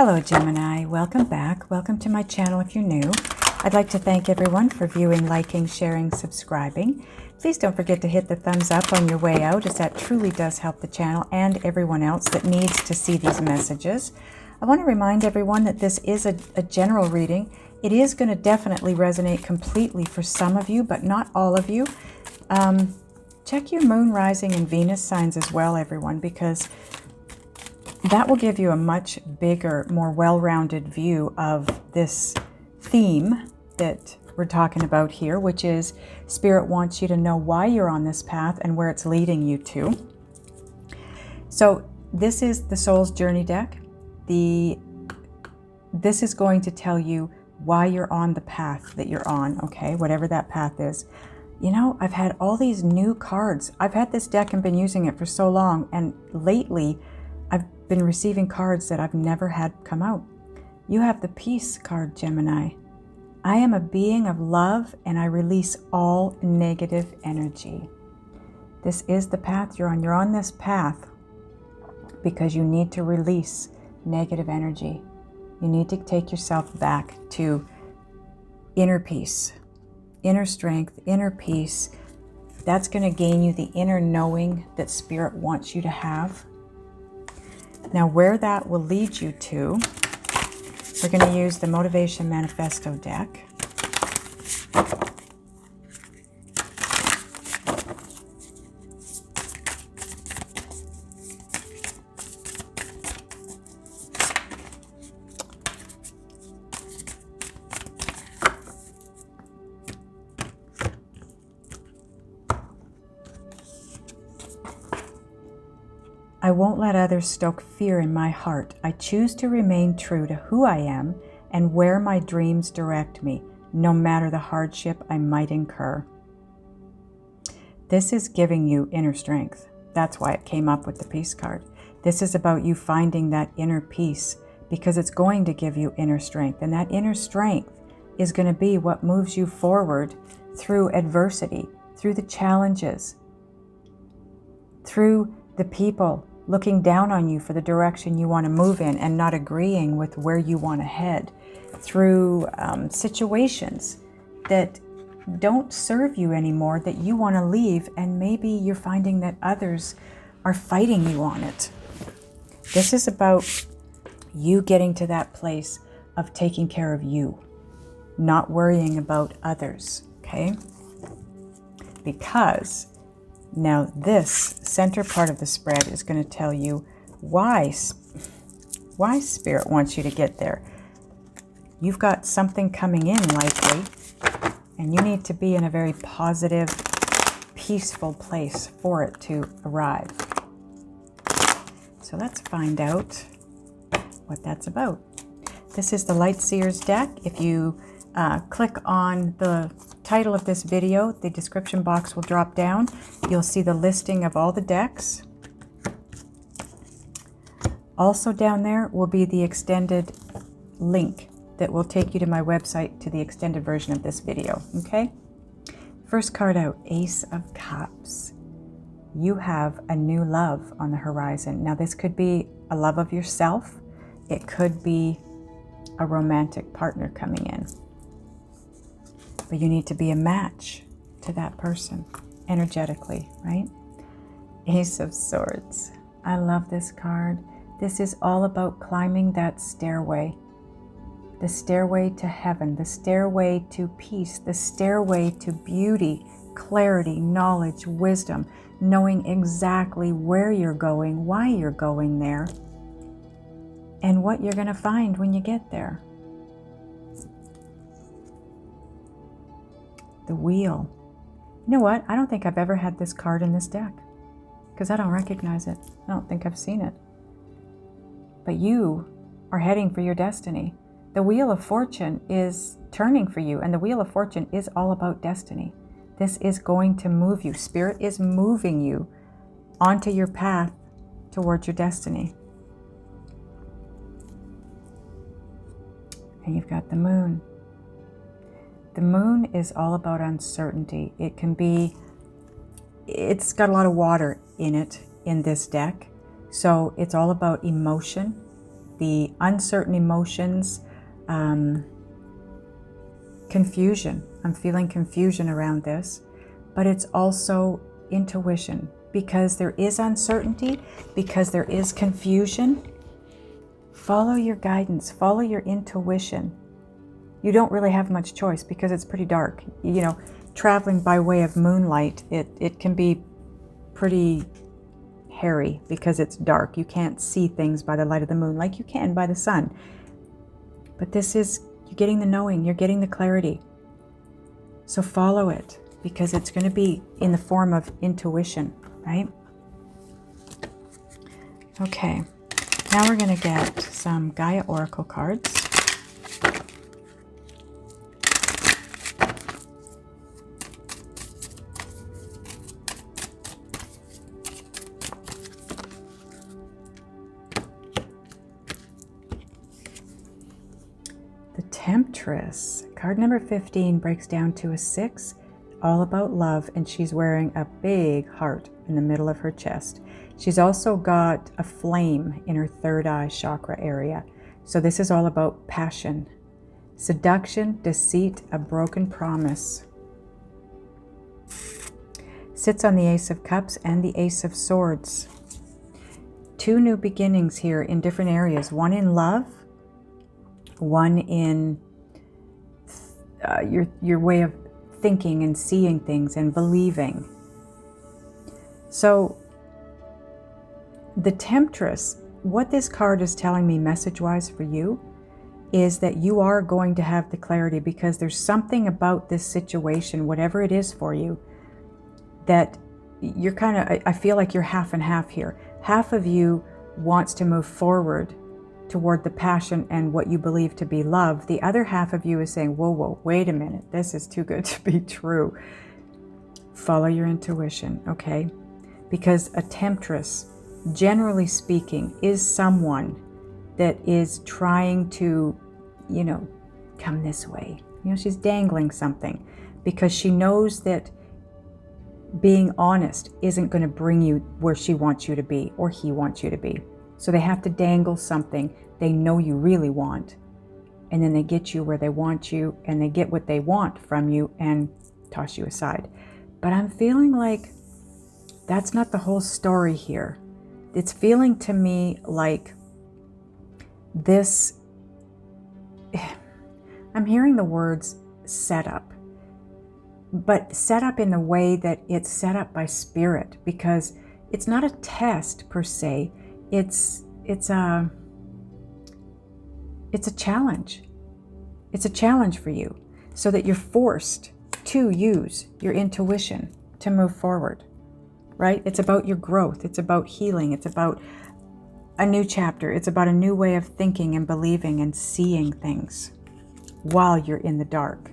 Hello Gemini, welcome back. Welcome to my channel if you're new. I'd like to thank everyone for viewing, liking, sharing, subscribing. Please don't forget to hit the thumbs up on your way out, as that truly does help the channel and everyone else that needs to see these messages. I want to remind everyone that this is a general reading. It is going to definitely resonate completely for some of you, but not all of you. Check your moon, rising, and Venus signs as well, everyone, because that will give you a much bigger, more well-rounded view of this theme that we're talking about here, which is Spirit wants you to know why you're on this path and where it's leading you to. So this is the Soul's Journey deck. This is going to tell you why you're on the path that you're on, okay? Whatever that path is. You know, I've had all these new cards. I've had this deck and been using it for so long, and lately I've been receiving cards that I've never had come out. You have the Peace card, Gemini. I am a being of love and I release all negative energy. This is the path you're on. You're on this path because you need to release negative energy. You need to take yourself back to inner peace, inner strength, inner peace. That's going to gain you the inner knowing that Spirit wants you to have. Now, where that will lead you to, we're going to use the Motivation Manifesto deck. I won't let others stoke fear in my heart. I choose to remain true to who I am and where my dreams direct me, no matter the hardship I might incur. This is giving you inner strength. That's why it came up with the Peace card. This is about you finding that inner peace, because it's going to give you inner strength. And that inner strength is going to be what moves you forward through adversity, through the challenges, through the people looking down on you for the direction you want to move in and not agreeing with where you want to head, through situations that don't serve you anymore, that you want to leave, and maybe you're finding that others are fighting you on it. This is about you getting to that place of taking care of you, not worrying about others, okay? Because now this center part of the spread is going to tell you why Spirit wants you to get there. You've got something coming in likely, and you need to be in a very positive, peaceful place for it to arrive. So let's find out what that's about. This is the Light Seers deck. If you click on the title of this video, the description box will drop down. You'll see the listing of all the decks. Also down there will be the extended link that will take you to my website, to the extended version of this video, okay? First card out, Ace of Cups. You have a new love on the horizon. Now this could be a love of yourself. It could be a romantic partner coming in. But you need to be a match to that person energetically, right? Ace of Swords. I love this card. This is all about climbing that stairway. The stairway to heaven, the stairway to peace, the stairway to beauty, clarity, knowledge, wisdom, knowing exactly where you're going, why you're going there, and what you're going to find when you get there. The Wheel. You know what? I don't think I've ever had this card in this deck, because I don't recognize it. I don't think I've seen it. But you are heading for your destiny. The Wheel of Fortune is turning for you, and the Wheel of Fortune is all about destiny. This is going to move you. Spirit is moving you onto your path towards your destiny. And you've got the Moon. The Moon is all about uncertainty. It's got a lot of water in it, in this deck. So it's all about emotion. the uncertain emotions, confusion. I'm feeling confusion around this, but it's also intuition, because there is uncertainty, because there is confusion. Follow your guidance, follow your intuition. You don't really have much choice because it's pretty dark. You know, traveling by way of moonlight, it can be pretty hairy because it's dark. You can't see things by the light of the moon like you can by the sun. But this is, you're getting the knowing, you're getting the clarity. So follow it, because it's going to be in the form of intuition, right? Okay, now we're going to get some Gaia Oracle cards. The Temptress, card number 15, breaks down to a 6, all about love, and she's wearing a big heart in the middle of her chest. She's also got a flame in her third eye chakra area. So this is all about passion, seduction, deceit, a broken promise. Sits on the Ace of Cups and the Ace of Swords. 2 new beginnings here in different areas, one in love, one in your way of thinking and seeing things and believing. So the Temptress, what this card is telling me message-wise for you is that you are going to have the clarity, because there's something about this situation, whatever it is for you, that you're kind of, I feel like you're half and half here. Half of you wants to move forward toward the passion and what you believe to be love. The other half of you is saying, whoa, wait a minute, this is too good to be true. Follow your intuition, okay? Because a Temptress, generally speaking, is someone that is trying to, come this way. She's dangling something because she knows that being honest isn't going to bring you where she wants you to be or he wants you to be. So they have to dangle something they know you really want, and then they get you where they want you, and they get what they want from you and toss you aside. But I'm feeling like that's not the whole story here. It's feeling to me like this, I'm hearing the words set up, but set up in the way that it's set up by spirit, because it's not a test per se. It's a challenge. It's a challenge for you, so that you're forced to use your intuition to move forward, right? It's about your growth. It's about healing. It's about a new chapter. It's about a new way of thinking and believing and seeing things while you're in the dark.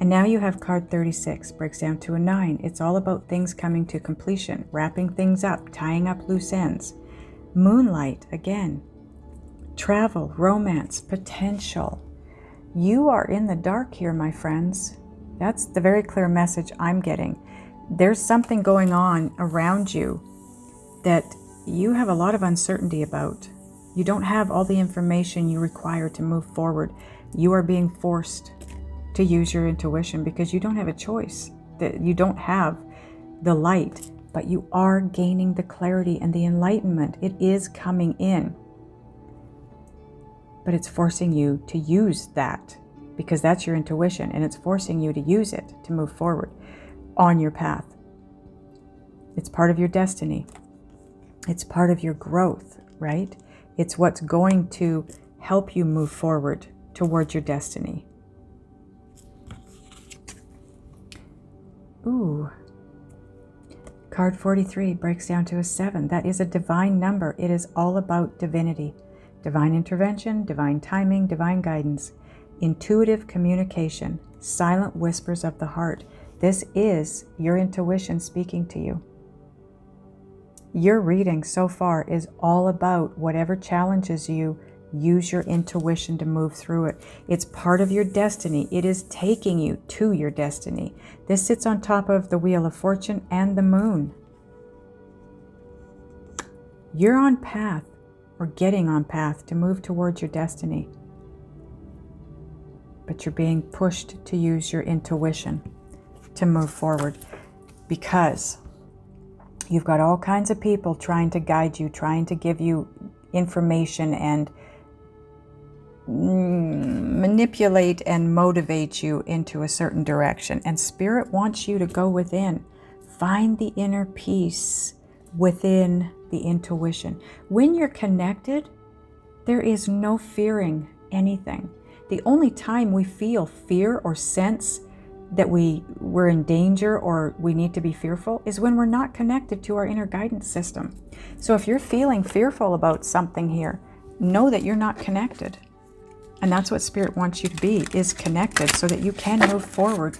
And now you have card 36, breaks down to a 9. It's all about things coming to completion, wrapping things up, tying up loose ends. Moonlight, again. Travel, romance, potential. You are in the dark here, my friends. That's the very clear message I'm getting. There's something going on around you that you have a lot of uncertainty about. You don't have all the information you require to move forward. You are being forced to use your intuition because you don't have a choice. You don't have the light, but you are gaining the clarity and the enlightenment. It is coming in. But it's forcing you to use that, because that's your intuition, and it's forcing you to use it to move forward on your path. It's part of your destiny. It's part of your growth, right? It's what's going to help you move forward towards your destiny. Ooh. Card 43 breaks down to a 7. That is a divine number. It is all about divinity. Divine intervention, divine timing, divine guidance, intuitive communication, silent whispers of the heart. This is your intuition speaking to you. Your reading so far is all about whatever challenges you, use your intuition to move through it. It's part of your destiny. It is taking you to your destiny. This sits on top of the Wheel of Fortune and the moon. You're on path. or getting on path to move towards your destiny. But you're being pushed to use your intuition to move forward, because you've got all kinds of people trying to guide you, trying to give you information and manipulate and motivate you into a certain direction. And Spirit wants you to go within. Find the inner peace within the intuition. When you're connected, there is no fearing anything. The only time we feel fear or sense that we're in danger or we need to be fearful is when we're not connected to our inner guidance system. So if you're feeling fearful about something here, know that you're not connected. And that's what Spirit wants you to be, is connected, so that you can move forward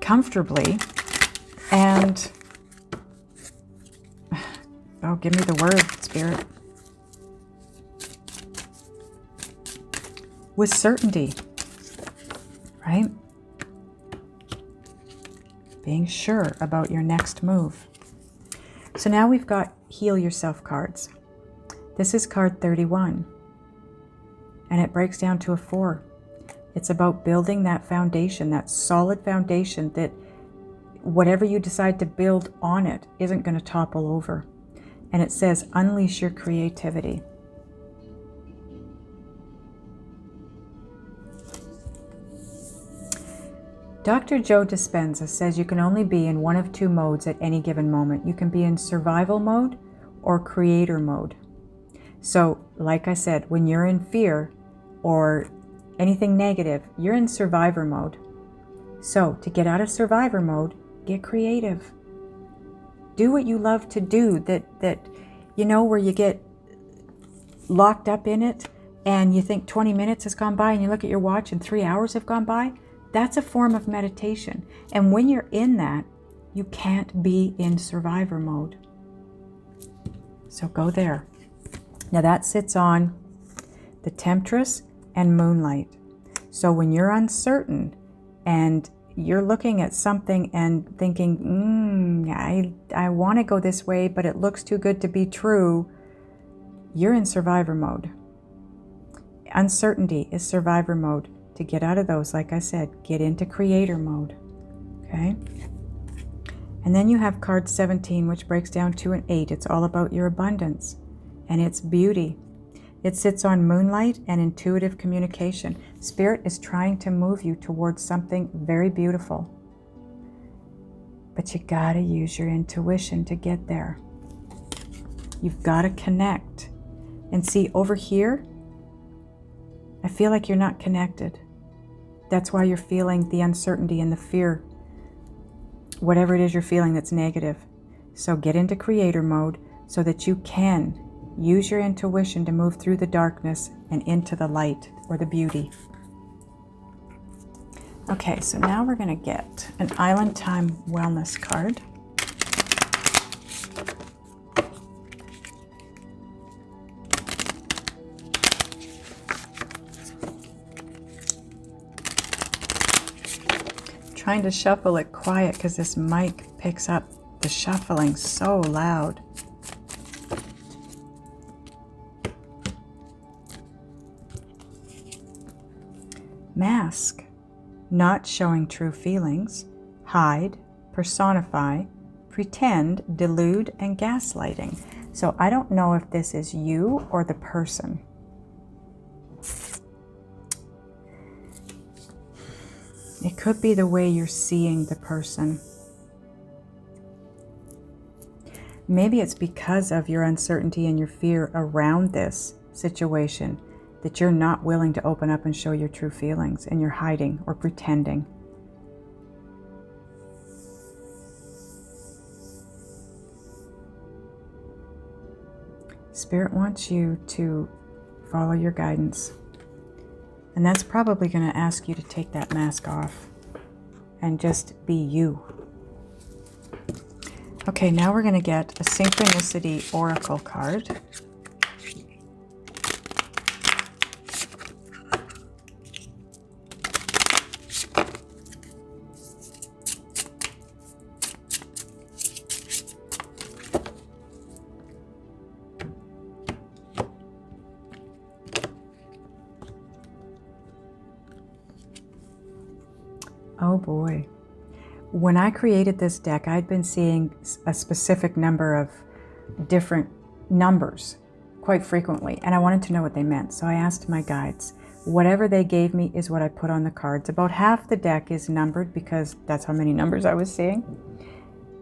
comfortably. And oh, give me the word, Spirit. With certainty, right? Being sure about your next move. So now we've got Heal Yourself cards. This is card 31, and it breaks down to a 4. It's about building that foundation, that solid foundation, that whatever you decide to build on it isn't going to topple over. And it says, unleash your creativity. Dr. Joe Dispenza says you can only be in one of two modes at any given moment. You can be in survival mode or creator mode. So, like I said, when you're in fear or anything negative, you're in survivor mode. So, to get out of survivor mode, get creative. Do what you love to do, that you know, where you get locked up in it and you think 20 minutes has gone by and you look at your watch and 3 hours have gone by. That's a form of meditation. And when you're in that, you can't be in survivor mode. So go there. Now that sits on the Temptress and Moonlight. So when you're uncertain and you're looking at something and thinking, I want to go this way, but it looks too good to be true, you're in survivor mode. Uncertainty is survivor mode. To get out of those, like I said, get into creator mode. Okay? And then you have card 17, which breaks down to an 8. It's all about your abundance and its beauty. It sits on Moonlight and intuitive communication. Spirit is trying to move you towards something very beautiful. But you gotta use your intuition to get there. You've gotta connect. And see, over here, I feel like you're not connected. That's why you're feeling the uncertainty and the fear. Whatever it is you're feeling that's negative. So get into creator mode so that you can use your intuition to move through the darkness and into the light or the beauty. Okay, so now we're going to get an Island Time Wellness card. Trying to shuffle it quiet because this mic picks up the shuffling so loud. Mask. Not showing true feelings. Hide, personify, pretend, delude, and gaslighting. So I don't know if this is you or the person. It could be the way you're seeing the person. Maybe it's because of your uncertainty and your fear around this situation that you're not willing to open up and show your true feelings, and you're hiding or pretending. Spirit wants you to follow your guidance. And that's probably going to ask you to take that mask off and just be you. Okay, now we're going to get a Synchronicity Oracle card. Oh boy. When I created this deck, I'd been seeing a specific number of different numbers quite frequently, and I wanted to know what they meant. So I asked my guides. Whatever they gave me is what I put on the cards. About half the deck is numbered because that's how many numbers I was seeing.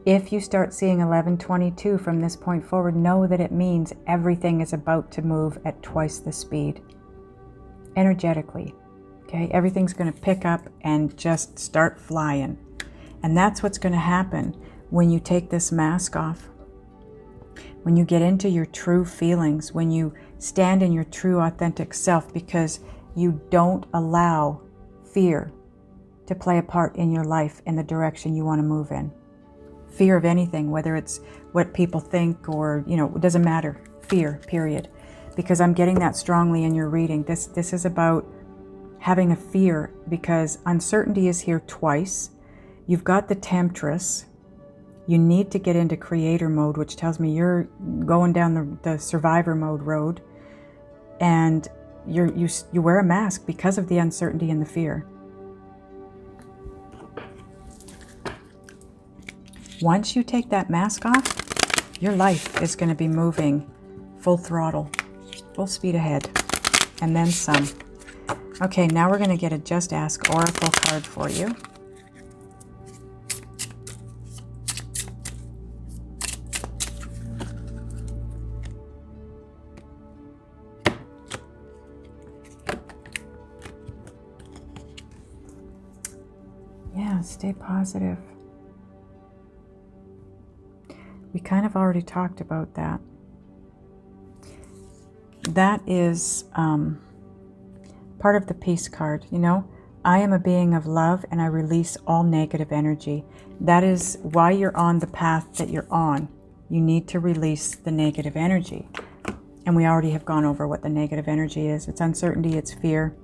If you start seeing 1122 from this point forward, know that it means everything is about to move at twice the speed. Energetically, okay? Everything's going to pick up and just start flying. And that's what's going to happen when you take this mask off. When you get into your true feelings, when you stand in your true authentic self, because you don't allow fear to play a part in your life in the direction you want to move in. Fear of anything, whether it's what people think or, it doesn't matter. Fear, period. Because I'm getting that strongly in your reading. This is about having a fear, because uncertainty is here twice. You've got the Temptress. You need to get into creator mode, which tells me you're going down the survivor mode road. And you wear a mask because of the uncertainty and the fear. Once you take that mask off, your life is going to be moving full throttle, full speed ahead, and then some. Okay, now we're going to get a Just Ask Oracle card for you. Yeah, stay positive. We kind of already talked about that. That is part of the peace card, I am a being of love and I release all negative energy. That is why you're on the path that you're on. You need to release the negative energy. And we already have gone over what the negative energy is. It's uncertainty, it's fear.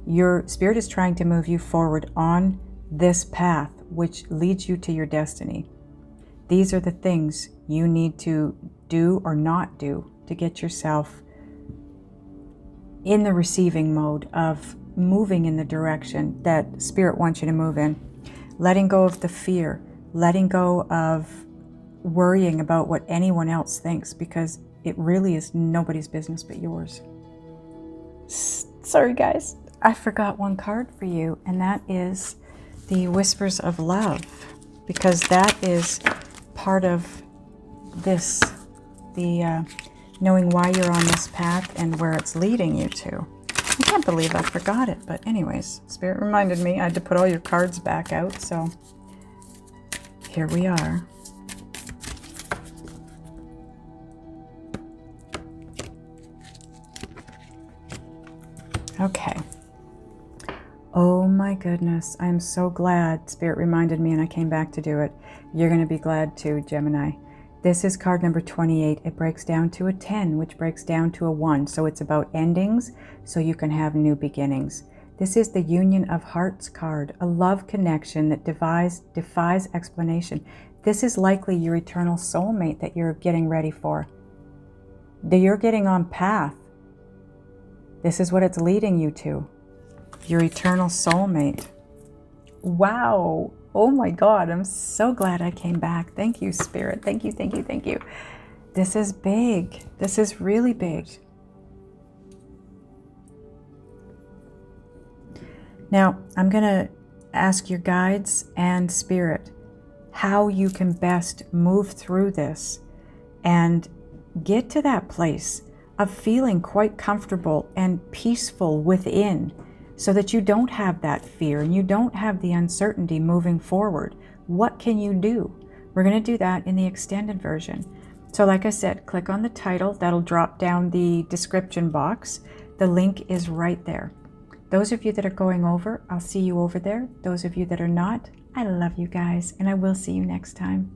Your spirit is trying to move you forward on this path, which leads you to your destiny. These are the things you need to do or not do to get yourself in the receiving mode of moving in the direction that Spirit wants you to move in. Letting go of the fear, letting go of worrying about what anyone else thinks, because it really is nobody's business but yours. Sorry guys, I forgot one card for you, and that is the Whispers of Love, because that is part of this, the knowing why you're on this path and where it's leading you to. I can't believe I forgot it, but anyways, Spirit reminded me I had to put all your cards back out, so here we are. Okay. Oh my goodness, I'm so glad Spirit reminded me and I came back to do it. You're going to be glad too, Gemini. This is card number 28. It breaks down to a 10, which breaks down to a 1. So it's about endings, so you can have new beginnings. This is the Union of Hearts card, a love connection that defies explanation. This is likely your eternal soulmate that you're getting ready for. That you're getting on path. This is what it's leading you to. Your eternal soulmate. Wow. Oh my God, I'm so glad I came back. Thank you, Spirit. Thank you, thank you, thank you. This is big. This is really big. Now, I'm going to ask your guides and Spirit how you can best move through this and get to that place of feeling quite comfortable and peaceful within, so that you don't have that fear and you don't have the uncertainty moving forward. What can you do? We're going to do that in the extended version. So like I said, click on the title. That'll drop down the description box. The link is right there. Those of you that are going over, I'll see you over there. Those of you that are not, I love you guys, and I will see you next time.